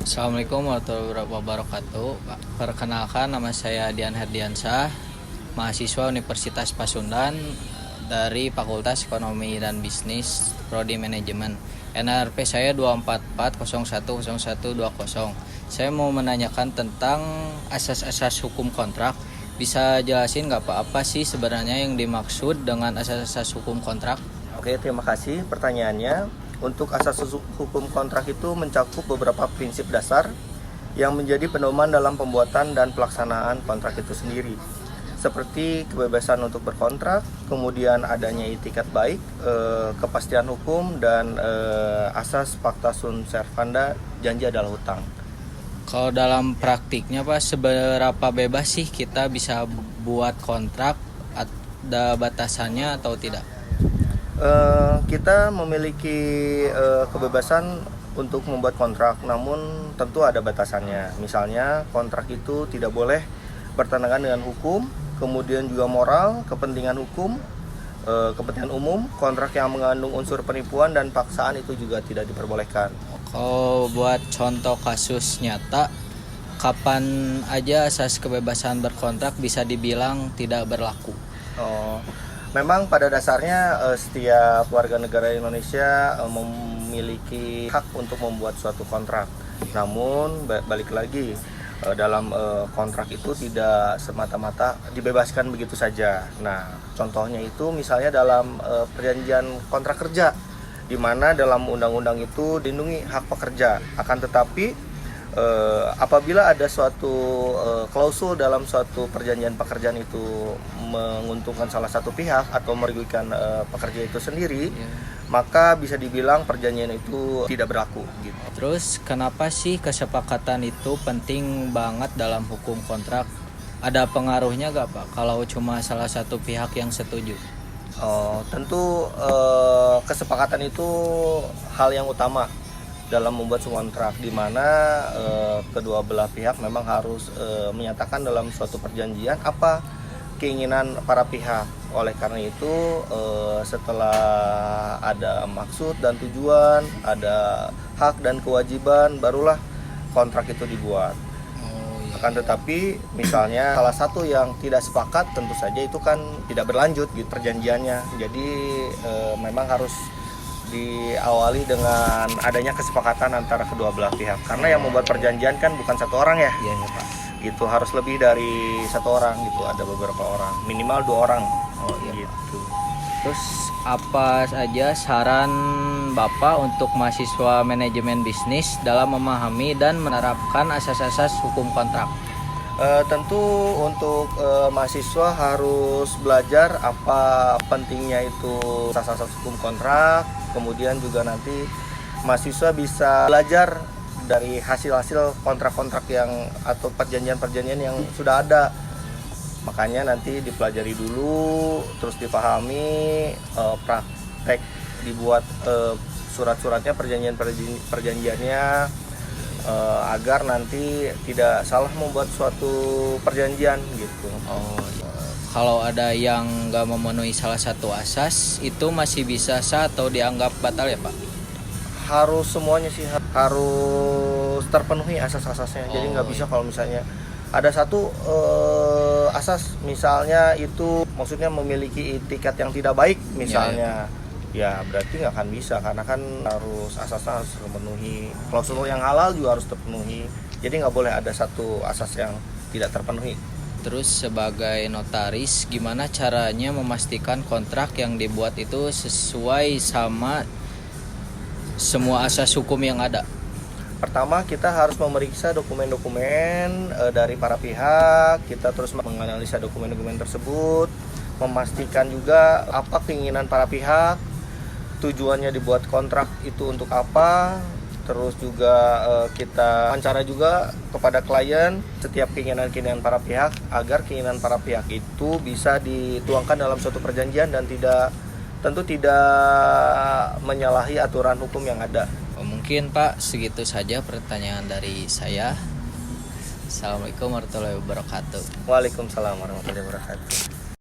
Assalamualaikum warahmatullahi wabarakatuh. Perkenalkan, nama saya Dian Herdiansah, mahasiswa Universitas Pasundan dari Fakultas Ekonomi dan Bisnis, Prodi Manajemen. NRP saya 244010120. Saya mau menanyakan tentang asas-asas hukum kontrak. Bisa jelasin nggak Pak, apa sih sebenarnya yang dimaksud dengan asas-asas hukum kontrak? Oke, terima kasih pertanyaannya. Untuk asas hukum kontrak itu mencakup beberapa prinsip dasar yang menjadi pedoman dalam pembuatan dan pelaksanaan kontrak itu sendiri. Seperti kebebasan untuk berkontrak, kemudian adanya itikat baik, kepastian hukum, dan asas pacta sunt servanda, janji adalah hutang. Kalau dalam praktiknya Pak, seberapa bebas sih kita bisa buat kontrak? Ada batasannya atau tidak? Kita memiliki kebebasan untuk membuat kontrak, namun tentu ada batasannya. Misalnya kontrak itu tidak boleh bertentangan dengan hukum, kemudian juga moral, kepentingan hukum, kepentingan umum. Kontrak yang mengandung unsur penipuan dan paksaan itu juga tidak diperbolehkan. Kalau buat contoh kasus nyata, kapan aja asas kebebasan berkontrak bisa dibilang tidak berlaku? Memang pada dasarnya setiap warga negara Indonesia memiliki hak untuk membuat suatu kontrak. Namun balik lagi, dalam kontrak itu tidak semata-mata dibebaskan begitu saja. Nah, contohnya itu misalnya dalam perjanjian kontrak kerja, di mana dalam undang-undang itu dilindungi hak pekerja. Akan tetapi apabila ada suatu klausul dalam suatu perjanjian pekerjaan itu menguntungkan salah satu pihak atau merugikan pekerja itu sendiri, maka bisa dibilang perjanjian itu tidak berlaku gitu. Terus kenapa sih kesepakatan itu penting banget dalam hukum kontrak? Ada pengaruhnya gak Pak kalau cuma salah satu pihak yang setuju? Tentu kesepakatan itu hal yang utama dalam membuat sebuah kontrak, di mana kedua belah pihak memang harus menyatakan dalam suatu perjanjian apa keinginan para pihak. Oleh karena itu setelah ada maksud dan tujuan, ada hak dan kewajiban, barulah kontrak itu dibuat. Akan tetapi misalnya salah satu yang tidak sepakat, tentu saja itu kan tidak berlanjut gitu perjanjiannya. Jadi memang harus diawali dengan adanya kesepakatan antara kedua belah pihak, karena yang membuat perjanjian kan bukan satu orang ya. Iya Pak. Gitu, harus lebih dari satu orang gitu, ada beberapa orang, minimal 2 orang. Gitu. Terus apa saja saran Bapak untuk mahasiswa manajemen bisnis dalam memahami dan menerapkan asas-asas hukum kontrak? Tentu untuk mahasiswa harus belajar apa pentingnya itu asas-asas hukum kontrak. Kemudian juga nanti mahasiswa bisa belajar dari hasil-hasil kontrak-kontrak yang atau perjanjian-perjanjian yang sudah ada. Makanya nanti dipelajari dulu, terus dipahami, praktek dibuat surat-suratnya, perjanjiannya, agar nanti tidak salah membuat suatu perjanjian gitu. Kalau ada yang nggak memenuhi salah satu asas, itu masih bisa sah atau dianggap batal ya Pak? Harus semuanya sih, harus terpenuhi asas-asasnya. Jadi nggak bisa kalau misalnya ada satu asas misalnya itu maksudnya memiliki itikat yang tidak baik misalnya, ya berarti nggak akan bisa, karena kan harus asasnya harus terpenuhi, klausul yang halal juga harus terpenuhi. Jadi nggak boleh ada satu asas yang tidak terpenuhi. Terus sebagai notaris, gimana caranya memastikan kontrak yang dibuat itu sesuai sama semua asas hukum yang ada? Pertama, kita harus memeriksa dokumen-dokumen dari para pihak. Kita terus menganalisa dokumen-dokumen tersebut, memastikan juga apa keinginan para pihak, tujuannya dibuat kontrak itu untuk apa. Terus juga kita wawancara juga kepada klien setiap keinginan-keinginan para pihak, agar keinginan para pihak itu bisa dituangkan dalam suatu perjanjian dan tentu tidak menyalahi aturan hukum yang ada. Mungkin Pak segitu saja pertanyaan dari saya. Assalamualaikum warahmatullahi wabarakatuh. Waalaikumsalam warahmatullahi wabarakatuh.